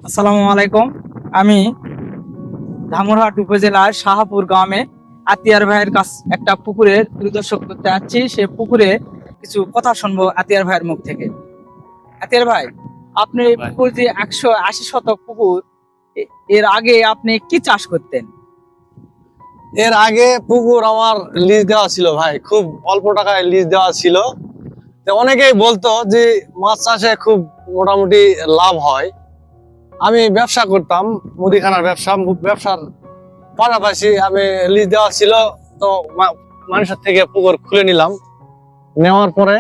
আসসালামু আলাইকুম। আমি ধামুরহাট উপজেলার শাহপুর গ্রামে আতিয়ার ভাইয়ের কাছ একটা পুকুরে পরিদর্শন করতে যাচ্ছি। সে পুকুরে কিছু কথা শুনবো আতিয়ার ভাইয়ের মুখ থেকে। আতিয়ার ভাই, আপনি এই ভাই, পুকুর যে 180 শতক পুকুর, এর আগে আপনি কি চাষ করতেন? এর আগে পুকুর আমার লিজ দেওয়া ছিল ভাই, খুব অল্প টাকায় লিজ দেওয়া ছিল। তো অনেকেই বলতো যে মাছ চাষে খুব মোটামুটি লাভ হয়। আমি ব্যবসা করতাম, মুদিখানার ব্যবসার পাশাপাশি আমি লিজ দেওয়া ছিল। তো মানুষের থেকে পুকুর খুলে নিলাম, নেওয়ার পরে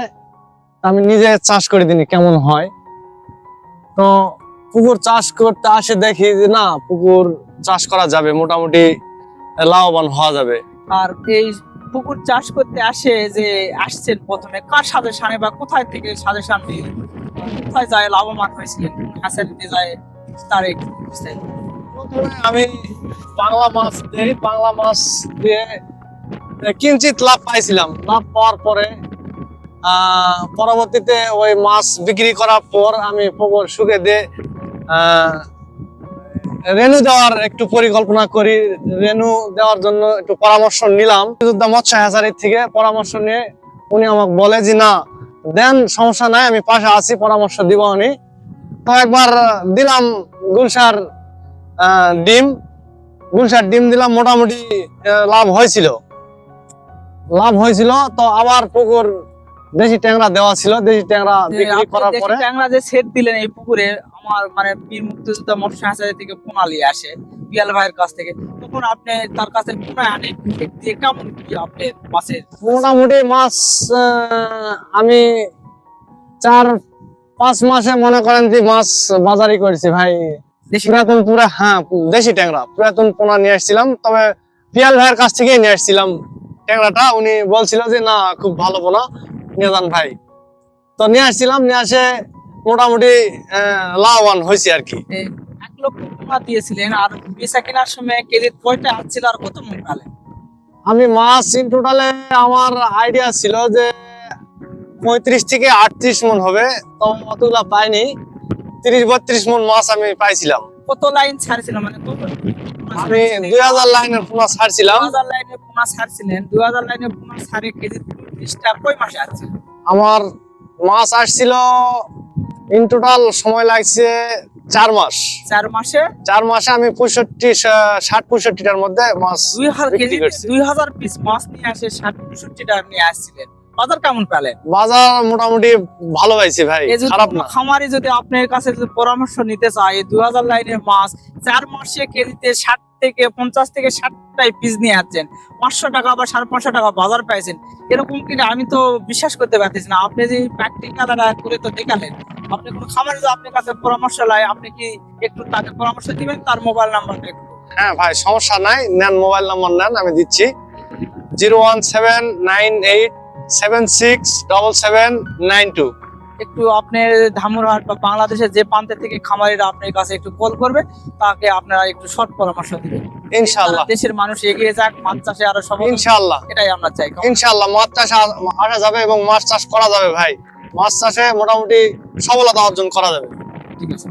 আমি নিজে চাষ করে দিই কেমন হয়। তো পুকুর চাষ করতে আসে দেখি যে না, পুকুর চাষ করা যাবে, মোটামুটি লাভবান হওয়া যাবে। আর এই পুকুর চাষ করতে আসছেন প্রথমে কার সাজেশনে বা কোথায় থেকে সাজেশন নিয়ে কোথায় যায় লাভবান হয়েছিলেন, ফ্যাসিলিটি যায় তার একটু বিস্তারিত। প্রথমে আমি বাংলা মাছ দিয়ে কিঞ্চিত লাভ পাইছিলাম। লাভ পাওয়ার পরে পরবর্তীতে ওই মাছ বিক্রি করার পর আমি পুকুর শুকে দিয়ে রেনু দেওয়ার একটু পরিকল্পনা করি। রেনু দেওয়ার জন্য একটু পরামর্শ নিলাম মৎস্য হ্যাচারির থেকে। পরামর্শ নিয়ে উনি আমাকে বলে যে না দেন, সমস্যা নাই, আমি পাশে আছি, পরামর্শ দিব উনি। তো একবার দিলাম গুলশার ডিম দিলাম, মোটামুটি লাভ হয়েছিল। তো আবার পুকুর দেশি ট্যাংরা দেওয়া ছিল, দেশি ট্যাংরা বিক্রি করার পরে ট্যাংরা যে সেট দিলেন এই পুকুরে, আমার মানে বীর মুক্তিযোদ্ধা মৎস্য হ্যাচারি থেকে প্রণালী আসে পিয়াল ভাইয়ের কাছ থেকে, তখন আপনি তার কাছে প্রণালী আনে দিয়ে কেমন কি আপনি মাছের মোটামুটি মাছ আমি 4-5 মাসে মনে করেন যে মাছ বাজারই করেছি ভাই। পুরাতন দেশি ট্যাংরা পুরাতন পোনা নিয়ে আসছিলাম, তবে পিয়াল ভাইয়ের কাছ থেকেই নিয়ে আসছিলাম ট্যাংরাটা। উনি বলছিল যে না খুব ভালো পোনা, নিয়ে যান ভাই। তো নিয়ে আসছিলাম, নিয়ে আসে মোটামুটি লাভবান হয়েছে আর কি। 1 লক্ষ টাকা দিয়েছিলেন, আর বেচা কেনার সময় কেজি কয়টা আসছিল আর কত মন পেলেন? আমি মাছ ইন টোটালে আমার আইডিয়া ছিল যে 35 থেকে 38 মন হবে, তো অতগুলা পাইনি। 30-32 মন মাছ আমি পাইছিলাম। কত লাইন ছাড়ছিলাম, মানে কত আমি 2000 লাইনের পোনা ছাড়ছিলাম। 2000 লাইনে পোনা ছাড়ছিলেন? 2000 লাইনে পোনা ছাড়ে কেজি 30টা কয় মাসে আছে? আমার মাছ আসছিল ইন টোটাল সময় লাগছে 4 মাস। 4 মাসে 4 মাসে আমি 60-65টার মধ্যে মাছ 2000 বিক্রি কেজি, করছি। 2000 পিস মাছ নিয়ে আসে 60-65 টাকা নিয়ে আসছিলেন। বাজার কেমন পেলেন? বাজার মোটামুটি ভালো পাইছি ভাই, এই যে খারাপ না। খামারি যদি আপনার কাছে যদি পরামর্শ নিতে চায়, এই 2000 লাইনের মাছ 4 মাসে কেজিতে 60 থেকে 50 থেকে 60টাই পিস নিয়ে আসছেন, 500 টাকা বা 550 টাকা বাজার পাইছেন, এরকম কিনা আমি তো বিশ্বাস করতে পারতেছি না। আপনি যে প্র্যাকটিক্যাল করে তো দেখালেন, আপনি কোনো খামারি যদি আপনার কাছে পরামর্শ নেয়, আপনি কি একটু তাকে পরামর্শ দিবেন? তার মোবাইল নাম্বারটা একটু। হ্যাঁ ভাই, সমস্যা নাই, নেন, মোবাইল নাম্বার নেন, আমি দিচ্ছি 01798767792। একটু আপনার ধামুরহাট বা বাংলাদেশের যে প্রান্তে থেকে খামারিরা আপনার কাছে একটু কল করবে, তাকে আপনারা একটু শর্ট পরামর্শ দিবেন। ইনশাআল্লাহ দেশের মানুষ এগিয়ে যাক, মাছ চাষে আরো সফল, ইনশাআল্লাহ এটাই আমরা চাই। ইনশাআল্লাহ মাছ চাষ আসা যাবে এবং মাছ চাষ করা যাবে ভাই। মাছ চাষে মোটামুটি সফলতা অর্জন করা যাবে। ঠিক আছে।